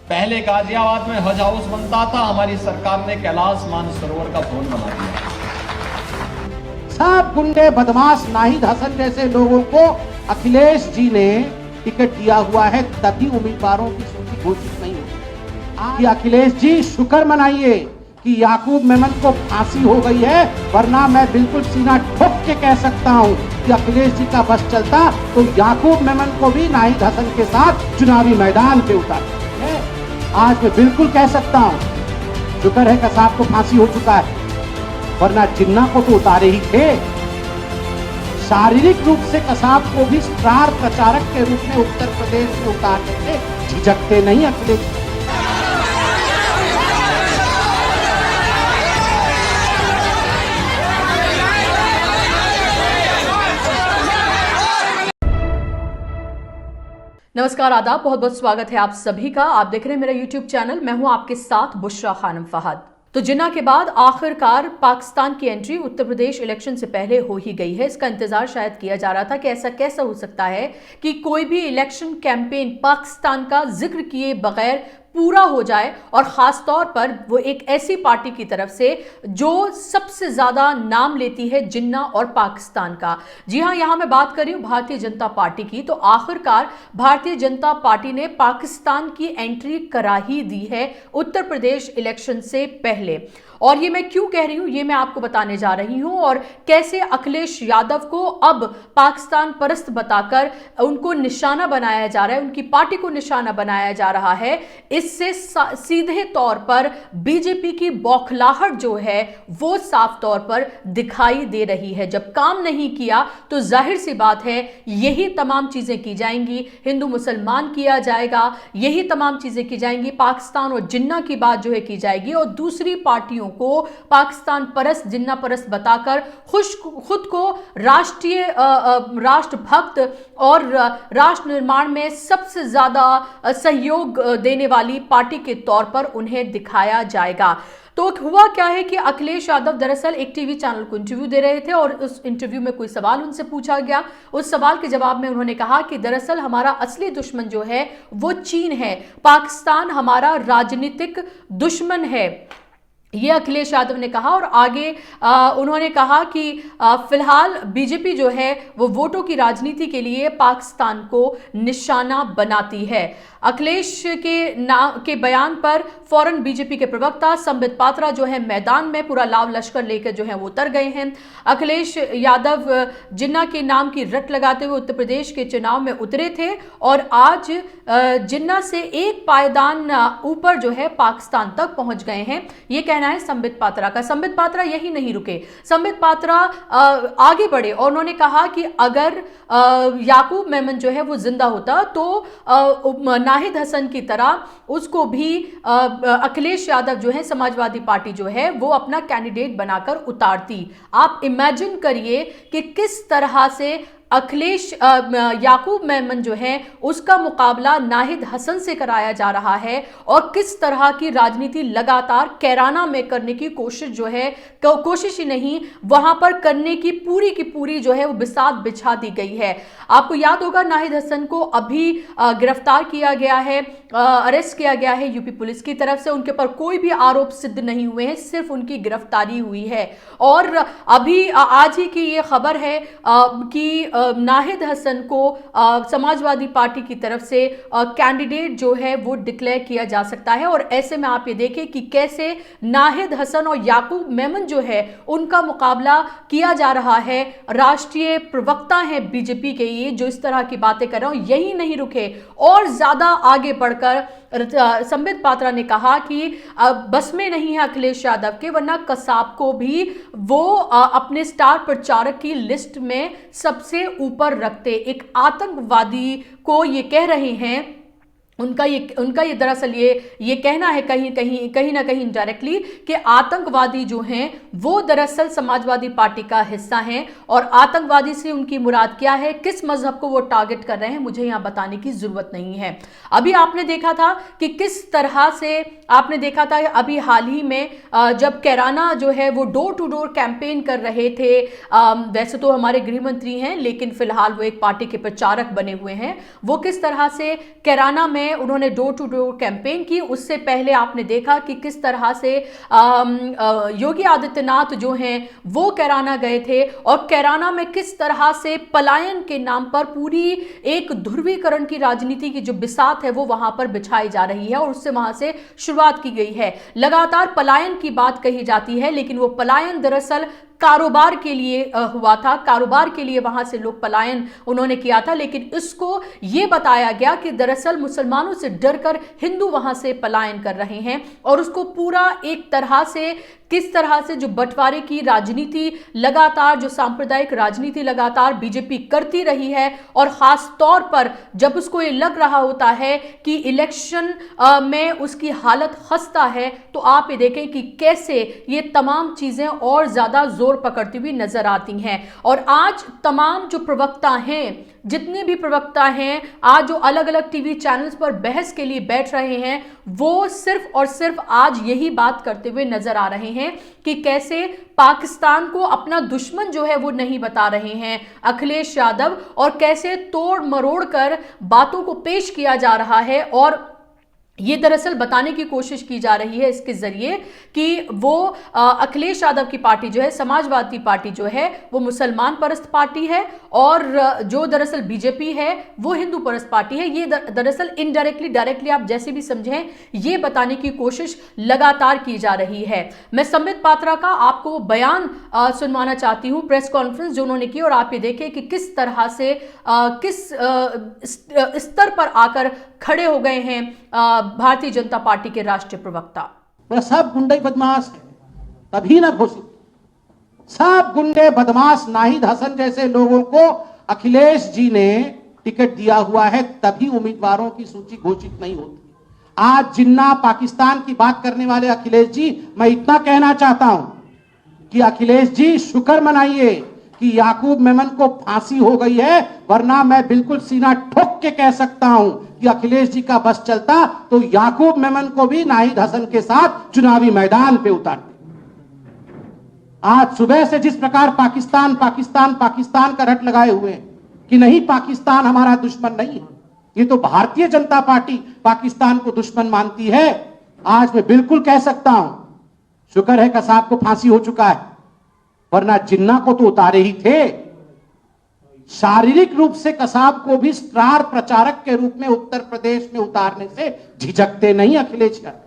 पहले गाजियाबाद में हज हाउस बनता था, हमारी सरकार ने कैलाश मानसरोवर का भवन बना दिया। सब गुंडे बदमाश नाहिद हसन जैसे लोगों को अखिलेश जी ने टिकट दिया हुआ है, तभी उम्मीदवारों की सूची घोषित नहीं हुई। आज अखिलेश जी शुक्र मनाइए कि याकूब मेमन को फांसी हो गई है, वरना मैं बिल्कुल सीना ठोक के कह सकता हूं कि अखिलेश जी का बस चलता तो याकूब मेमन को भी नाहिद हसन के साथ चुनावी मैदान पे उतार। आज मैं बिल्कुल कह सकता हूं, शुक्र है कसाब को फांसी हो चुका है, वरना जिन्ना को तो उतारे ही थे। शारीरिक रूप से कसाब को भी स्टार प्रचारक के रूप में उत्तर प्रदेश में उतारने से झिझकते नहीं अखिलेश। नमस्कार, आदाब, बहुत बहुत स्वागत है आप सभी का। आप देख रहे हैं मेरा YouTube चैनल। मैं हूं आपके साथ बुशरा खानम फहद। तो जिन्ना के बाद आखिरकार पाकिस्तान की एंट्री उत्तर प्रदेश इलेक्शन से पहले हो ही गई है। इसका इंतजार शायद किया जा रहा था कि ऐसा कैसा हो सकता है कि कोई भी इलेक्शन कैंपेन पाकिस्तान का जिक्र किए बगैर पूरा हो जाए, और खास तौर पर वो एक ऐसी पार्टी की तरफ से जो सबसे ज्यादा नाम लेती है जिन्ना और पाकिस्तान का। जी हां, यहां मैं बात कर रही हूं भारतीय जनता पार्टी की। तो आखिरकार भारतीय जनता पार्टी ने पाकिस्तान की एंट्री करा ही दी है उत्तर प्रदेश इलेक्शन से पहले। और ये मैं क्यों कह रही हूं, ये मैं आपको बताने जा रही हूं, और कैसे अखिलेश यादव को अब पाकिस्तान परस्त बताकर उनको निशाना बनाया जा रहा है, उनकी पार्टी को निशाना बनाया जा रहा है। इससे सीधे तौर पर बीजेपी की बौखलाहट जो है वो साफ तौर पर दिखाई दे रही है। जब काम नहीं किया तो जाहिर सी बात है यही तमाम चीजें की जाएंगी, हिंदू मुसलमान किया जाएगा, यही तमाम चीजें की जाएंगी, पाकिस्तान और जिन्ना की बात जो है की जाएगी, और दूसरी पार्टियों को पाकिस्तान परस्त, जिन्ना परस्त बताकर खुद को राष्ट्रभक्त और राष्ट्र निर्माण में सबसे ज्यादा सहयोग देने वाली पार्टी के तौर पर उन्हें दिखाया जाएगा। तो हुआ क्या है कि अखिलेश यादव दरअसल एक टीवी चैनल को इंटरव्यू दे रहे थे, और उस इंटरव्यू में कोई सवाल उनसे पूछा गया। उस सवाल के जवाब में उन्होंने कहा कि दरअसल हमारा असली दुश्मन जो है वो चीन है, पाकिस्तान हमारा राजनीतिक दुश्मन है, ये अखिलेश यादव ने कहा। और आगे उन्होंने कहा कि फिलहाल बीजेपी जो है वो वोटों की राजनीति के लिए पाकिस्तान को निशाना बनाती है। अखिलेश के बयान पर फौरन बीजेपी के प्रवक्ता संबित पात्रा जो है मैदान में पूरा लाव लश्कर लेकर जो है वो उतर गए हैं। अखिलेश यादव जिन्ना के नाम की रट लगाते हुए उत्तर प्रदेश के चुनाव में उतरे थे, और आज जिन्ना से एक पायदान ऊपर जो है पाकिस्तान तक पहुंच गए हैं, ये कहना है संबित पात्रा का। संबित पात्रा यही नहीं रुके, संबित पात्रा आगे बढ़े और उन्होंने कहा कि अगर याकूब मेमन जो है वो जिंदा होता तो नाहिद हसन की तरह उसको भी अखिलेश यादव जो है समाजवादी पार्टी जो है वो अपना कैंडिडेट बनाकर उतारती। आप इमेजिन करिए कि किस तरह से अखिलेश याकूब मेमन जो है उसका मुकाबला नाहिद हसन से कराया जा रहा है, और किस तरह की राजनीति लगातार कैराना में करने की कोशिश जो है, कोशिश ही नहीं वहां पर करने की पूरी जो है वो बिसात बिछा दी गई है। आपको याद होगा नाहिद हसन को अभी गिरफ्तार किया गया है, अरेस्ट किया गया है यूपी पुलिस की तरफ से। उनके पर कोई भी आरोप सिद्ध नहीं हुए हैं, सिर्फ उनकी गिरफ्तारी हुई है। और अभी आज ही की ये खबर है कि नाहिद हसन को समाजवादी पार्टी की तरफ से कैंडिडेट जो है वो डिक्लेयर किया जा सकता है। और ऐसे में आप ये देखें कि कैसे नाहिद हसन और याकूब मेमन जो है उनका मुकाबला किया जा रहा है। राष्ट्रीय प्रवक्ता हैं बीजेपी के ये जो इस तरह की बातें कर रहे हैं, यही नहीं रुके और ज्यादा आगे बढ़कर संबित पात्रा ने कहा कि बस में नहीं है अखिलेश यादव के, वरना कसाब को भी वो अपने स्टार प्रचारक की लिस्ट में सबसे ऊपर रखते। एक आतंकवादी को ये कह रहे हैं, उनका ये दरअसल ये कहना है कहीं ना कहीं इनडायरेक्टली कि आतंकवादी जो हैं वो दरअसल समाजवादी पार्टी का हिस्सा हैं, और आतंकवादी से उनकी मुराद क्या है, किस मजहब को वो टारगेट कर रहे हैं, मुझे यहां बताने की जरूरत नहीं है। अभी आपने देखा था कि किस तरह से आपने देखा था अभी हाल ही में जब कैराना जो है वो डोर टू डोर कैंपेन कर रहे थे। वैसे तो हमारे गृह मंत्री हैं, लेकिन फिलहाल वो एक पार्टी के प्रचारक बने हुए हैं। वो किस तरह से कैराना में उन्होंने डोर टू डोर कैंपेन की। उससे पहले आपने देखा कि किस तरह से योगी आदित्यनाथ जो हैं वो कैराना गए थे और कैराना में किस तरह से पलायन के नाम पर पूरी एक ध्रुवीकरण की राजनीति की जो बिसात है वो वहां पर बिछाई जा रही है और उससे वहां से शुरुआत की गई है। लगातार पलायन की बात कही जाती है, लेकिन वो पलायन दरअसल कारोबार के लिए हुआ था। कारोबार के लिए वहां से लोग पलायन उन्होंने किया था, लेकिन इसको यह बताया गया कि दरअसल मुसलमानों से डरकर हिंदू वहां से पलायन कर रहे हैं और उसको पूरा एक तरह से किस तरह से जो बंटवारे की राजनीति लगातार, जो सांप्रदायिक राजनीति लगातार बीजेपी करती रही है और खास तौर पर जब उसको ये लग रहा होता है कि इलेक्शन में उसकी हालत खस्ता है, तो आप ये देखें कि कैसे ये तमाम चीजें और ज्यादा जोर पकड़ती हुई नजर आती हैं। और आज तमाम जो प्रवक्ता हैं, जितने भी प्रवक्ता हैं आज जो अलग अलग टीवी चैनल्स पर बहस के लिए बैठ रहे हैं, वो सिर्फ और सिर्फ आज यही बात करते हुए नजर आ रहे हैं कि कैसे पाकिस्तान को अपना दुश्मन जो है वो नहीं बता रहे हैं अखिलेश यादव, और कैसे तोड़ मरोड़ कर बातों को पेश किया जा रहा है। और ये दरअसल बताने की कोशिश की जा रही है इसके जरिए कि वो अखिलेश यादव की पार्टी जो है, समाजवादी पार्टी जो है, वो मुसलमान परस्त पार्टी है और जो दरअसल बीजेपी है वो हिंदू परस्त पार्टी है। ये दरअसल इनडायरेक्टली डायरेक्टली आप जैसे भी समझें, ये बताने की कोशिश लगातार की जा रही है। मैं संबित पात्रा का आपको बयान सुनवाना चाहती हूं, प्रेस कॉन्फ्रेंस जो उन्होंने की, और आप ये देखिए कि किस तरह से किस स्तर पर आकर खड़े हो गए हैं भारतीय जनता पार्टी के राष्ट्रीय प्रवक्ता। सब गुंडे बदमाश है, तभी ना घोषित। सब गुंडे बदमाश नाहिद हसन जैसे लोगों को अखिलेश जी ने टिकट दिया हुआ है, तभी उम्मीदवारों की सूची घोषित नहीं होती। आज जिन्ना पाकिस्तान की बात करने वाले अखिलेश जी, मैं इतना कहना चाहता हूं कि अखिलेश जी शुक्र मनाइए कि याकूब मेमन को फांसी हो गई है, वरना मैं बिल्कुल सीना ठोक के कह सकता हूं कि अखिलेश जी का बस चलता तो याकूब मेमन को भी नाहिद हसन के साथ चुनावी मैदान पे उतारते। आज सुबह से जिस प्रकार पाकिस्तान पाकिस्तान पाकिस्तान का रट लगाए हुए हैं कि नहीं, पाकिस्तान हमारा दुश्मन नहीं है, ये तो भारतीय जनता पार्टी पाकिस्तान को दुश्मन मानती है। आज मैं बिल्कुल कह सकता हूं, शुक्र है कसाब को फांसी हो चुका है, वरना जिन्ना को तो उतारे ही थे। शारीरिक रूप से कसाब को भी स्टार प्रचारक के रूप में उत्तर प्रदेश में उतारने से झिझकते नहीं अखिलेश यादव।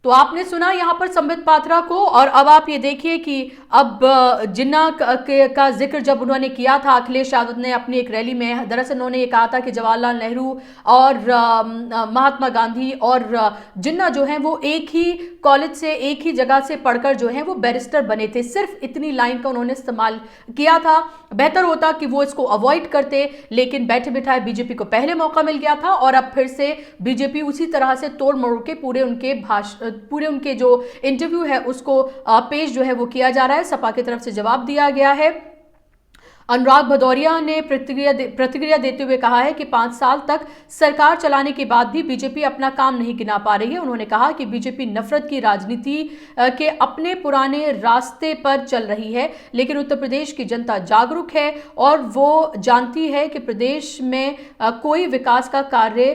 तो आपने सुना यहां पर संबित पात्रा को, और अब आप ये देखिए कि अब जिन्ना का जिक्र जब उन्होंने किया था अखिलेश यादव ने अपनी एक रैली में, दरअसल उन्होंने ये कहा था कि जवाहरलाल नेहरू और महात्मा गांधी और जिन्ना जो हैं वो एक ही कॉलेज से, एक ही जगह से पढ़कर जो है वो बैरिस्टर बने थे। सिर्फ इतनी लाइन का उन्होंने इस्तेमाल किया था। बेहतर होता कि वो इसको अवॉइड करते, लेकिन बैठे बिठाए बीजेपी को पहले मौका मिल गया था और अब फिर से बीजेपी उसी तरह से तोड़ मरोड़ के पूरे उनके जो इंटरव्यू है उसको पेश जो है वो किया जा रहा है। सपा की तरफ से जवाब दिया गया है। अनुराग भदौरिया ने प्रतिक्रिया देते हुए कहा है कि 5 साल तक सरकार चलाने के बाद भी बीजेपी अपना काम नहीं गिना पा रही है। उन्होंने कहा कि बीजेपी नफरत की राजनीति के अपने पुराने रास्ते पर चल रही है, लेकिन उत्तर प्रदेश की जनता जागरूक है और वो जानती है कि प्रदेश में कोई विकास का कार्य,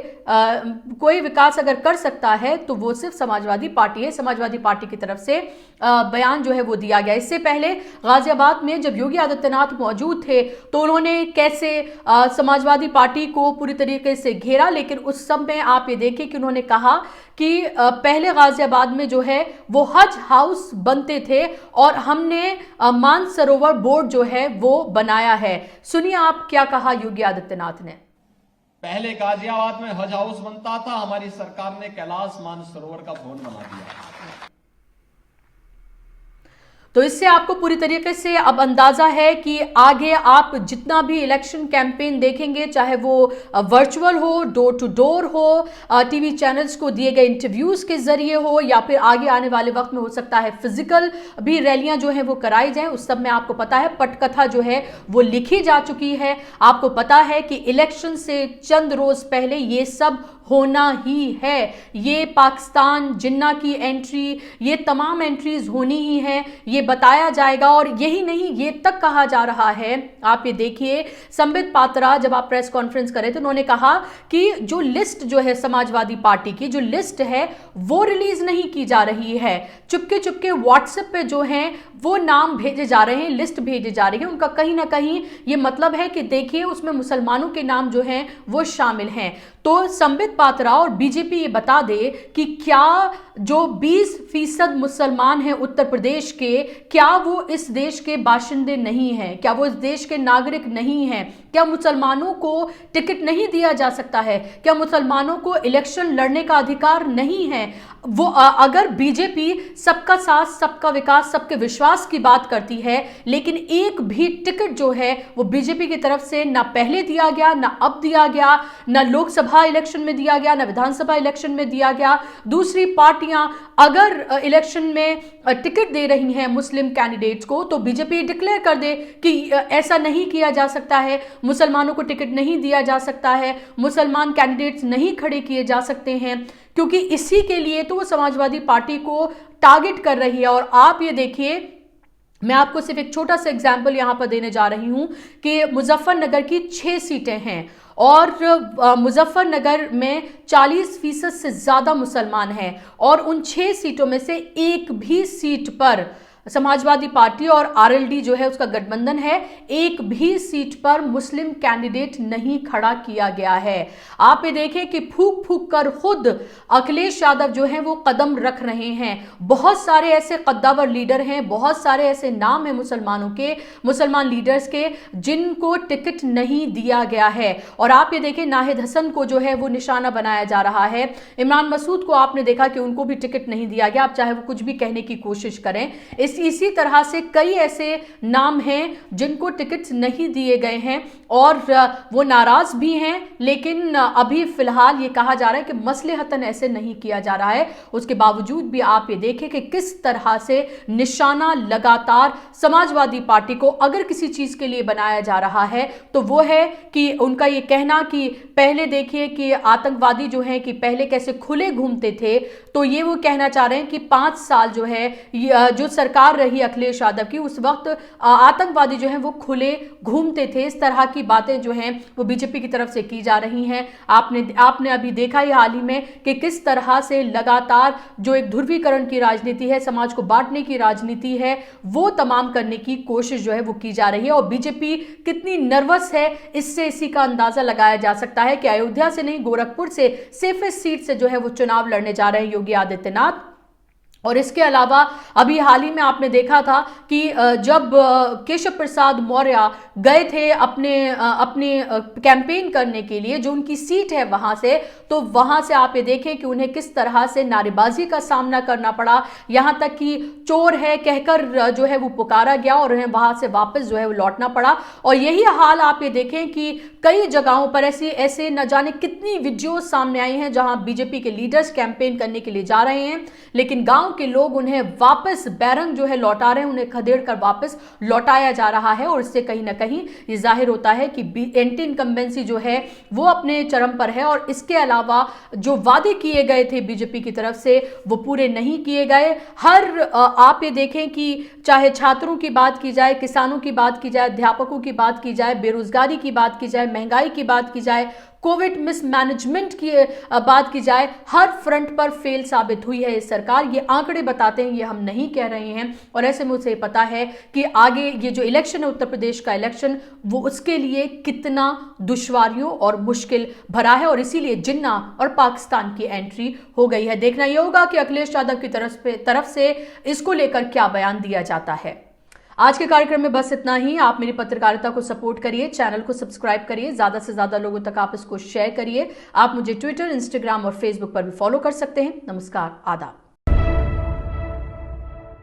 कोई विकास अगर कर सकता है तो वो सिर्फ समाजवादी पार्टी है। समाजवादी पार्टी की तरफ से बयान जो है वो दिया गया। इससे पहले गाजियाबाद में जब योगी आदित्यनाथ मौजूद थे तो उन्होंने कैसे समाजवादी पार्टी को पूरी तरीके से घेरा, लेकिन उस समय आप ये देखिए कि उन्होंने कहा कि पहले गाजियाबाद में जो है वो हज हाउस बनते थे और हमने मानसरोवर बोर्ड जो है वो बनाया है। सुनिए आप क्या कहा योगी आदित्यनाथ ने। पहले गाजियाबाद में हज हाउस बनता था, हमारी सरकार ने कैलाश मानसरोवर का भवन बना दिया। तो इससे आपको पूरी तरीके से अब अंदाजा है कि आगे आप जितना भी इलेक्शन कैंपेन देखेंगे, चाहे वो वर्चुअल हो, डोर टू डोर हो, टीवी चैनल्स को दिए गए इंटरव्यूज के जरिए हो, या फिर आगे आने वाले वक्त में हो सकता है फिजिकल भी रैलियां जो है वो कराई जाएं, उस सब में आपको पता है पटकथा जो है वो लिखी जा चुकी है। आपको पता है कि इलेक्शन से चंद रोज पहले ये सब होना ही है। ये पाकिस्तान जिन्ना की एंट्री, ये तमाम एंट्रीज होनी ही है, ये बताया जाएगा। और यही नहीं, ये तक कहा जा रहा है, आप ये देखिए, संबित पात्रा जब आप प्रेस कॉन्फ्रेंस करे तो उन्होंने कहा कि जो लिस्ट जो है समाजवादी पार्टी की, जो लिस्ट है वो रिलीज नहीं की जा रही है। चुपके चुपके व्हाट्सएप पे जो है वो नाम भेजे जा रहे हैं, लिस्ट भेजे जा रही है। उनका कहीं ना कहीं ये मतलब है कि देखिए उसमें मुसलमानों के नाम जो हैं वो शामिल हैं। तो संबित पात्रा और बीजेपी ये बता दे कि क्या जो 20% मुसलमान हैं उत्तर प्रदेश के, क्या वो इस देश के बाशिंदे नहीं हैं? क्या वो इस देश के नागरिक नहीं हैं? क्या मुसलमानों को टिकट नहीं दिया जा सकता है? क्या मुसलमानों को इलेक्शन लड़ने का अधिकार नहीं है? वो अगर बीजेपी सबका साथ, सबका विकास, सबके विश्वास की बात करती है, लेकिन एक भी टिकट जो है वो बीजेपी की तरफ से ना पहले दिया गया, ना अब दिया गया, ना लोकसभा इलेक्शन में दिया गया, ना विधानसभा इलेक्शन में दिया गया। दूसरी पार्टियां अगर इलेक्शन में टिकट दे रही हैं मुस्लिम कैंडिडेट्स को, तो बीजेपी डिक्लेयर कर दे कि ऐसा नहीं किया जा सकता है, मुसलमानों को टिकट नहीं दिया जा सकता है, मुसलमान कैंडिडेट्स नहीं खड़े किए जा सकते हैं, क्योंकि इसी के लिए तो वो समाजवादी पार्टी को टारगेट कर रही है। और आप ये देखिए, मैं आपको सिर्फ एक छोटा सा एग्जाम्पल यहां पर देने जा रही हूं कि मुजफ्फरनगर की 6 सीटें हैं और मुजफ्फरनगर में 40% से ज्यादा मुसलमान हैं, और उन 6 सीटों में से एक भी सीट पर समाजवादी पार्टी और आरएलडी जो है उसका गठबंधन है, एक भी सीट पर मुस्लिम कैंडिडेट नहीं खड़ा किया गया है। आप ये देखें कि फूक फूक कर खुद अखिलेश यादव जो है वो कदम रख रहे हैं। बहुत सारे ऐसे कद्दावर लीडर हैं, बहुत सारे ऐसे नाम हैं मुसलमानों के, मुसलमान लीडर्स के, जिनको टिकट नहीं दिया गया है। और आप ये देखें, नाहिद हसन को जो है वो निशाना बनाया जा रहा है। इमरान मसूद को आपने देखा कि उनको भी टिकट नहीं दिया गया, आप चाहे वो कुछ भी कहने की कोशिश करें। इसी तरह से कई ऐसे नाम हैं जिनको टिकट्स नहीं दिए गए हैं और वो नाराज भी हैं, लेकिन अभी फिलहाल ये कहा जा रहा है कि मसलहतन ऐसे नहीं किया जा रहा है। उसके बावजूद भी आप ये देखें कि किस तरह से निशाना लगातार समाजवादी पार्टी को अगर किसी चीज के लिए बनाया जा रहा है तो वो है कि उनका ये कहना कि पहले देखिए कि आतंकवादी जो है कि पहले कैसे खुले घूमते थे, तो ये वो कहना चाह रहे हैं कि 5 साल जो है जो सरकार रही अखिलेश यादव की, उस वक्त आतंकवादी जो हैं वो खुले घूमते थे। इस तरह की बातें जो हैं वो बीजेपी की तरफ से की जा रही हैं। आपने अभी देखा ही हाल ही में कि किस तरह से लगातार जो एक ध्रुवीकरण की राजनीति है, समाज को बांटने की राजनीति है, वो तमाम करने की कोशिश जो है वो की जा रही है। और बीजेपी कितनी नर्वस है, इससे इसी का अंदाजा लगाया जा सकता है कि अयोध्या से नहीं, गोरखपुर से सेफेस्ट सीट से जो है वो चुनाव लड़ने जा रहे हैं योगी आदित्यनाथ। और इसके अलावा अभी हाल ही में आपने देखा था कि जब केशव प्रसाद मौर्य गए थे अपने कैंपेन करने के लिए, जो उनकी सीट है वहां से, तो वहां से आप ये देखें कि उन्हें किस तरह से नारेबाजी का सामना करना पड़ा, यहां तक कि चोर है कहकर जो है वो पुकारा गया और उन्हें वहां से वापस जो है वो लौटना पड़ा। और यही हाल आप ये देखें कि कई जगहों पर ऐसे न जाने कितनी वीडियो सामने आई हैं जहां बीजेपी के लीडर्स कैंपेन करने के लिए जा रहे हैं, लेकिन गांव के लोग उन्हें वापस बैरंग जो है लौटा रहे हैं, उन्हें खदेड़ कर वापस लौटाया जा रहा है। और इससे कहीं ना कहीं ये जाहिर होता है कि एंटी इनकम्बेंसी जो है वो अपने चरम पर है। और इसके अलावा जो वादे किए गए थे बीजेपी की तरफ से वो पूरे नहीं किए गए। आप ये देखें कि चाहे छात्रों की बात की जाए, किसानों की बात की जाए, अध्यापकों की बात की जाए, बेरोजगारी की बात की जाए, महंगाई की बात की जाए, कोविड मिसमैनेजमेंट की बात की जाए, हर फ्रंट पर फेल साबित हुई है ये सरकार। ये आंकड़े बताते हैं, ये हम नहीं कह रहे हैं। और ऐसे में उसे पता है कि आगे ये जो इलेक्शन है, उत्तर प्रदेश का इलेक्शन, वो उसके लिए कितना दुश्वारियों और मुश्किल भरा है। और इसीलिए जिन्ना और पाकिस्तान की एंट्री हो गई है। देखना यह होगा कि अखिलेश यादव की तरफ से इसको लेकर क्या बयान दिया जाता है। आज के कार्यक्रम में बस इतना ही। आप मेरी पत्रकारिता को सपोर्ट करिए, चैनल को सब्सक्राइब करिए, ज्यादा से ज्यादा लोगों तक आप इसको शेयर करिए। आप मुझे ट्विटर, इंस्टाग्राम और फेसबुक पर भी फॉलो कर सकते हैं। नमस्कार, आदाब।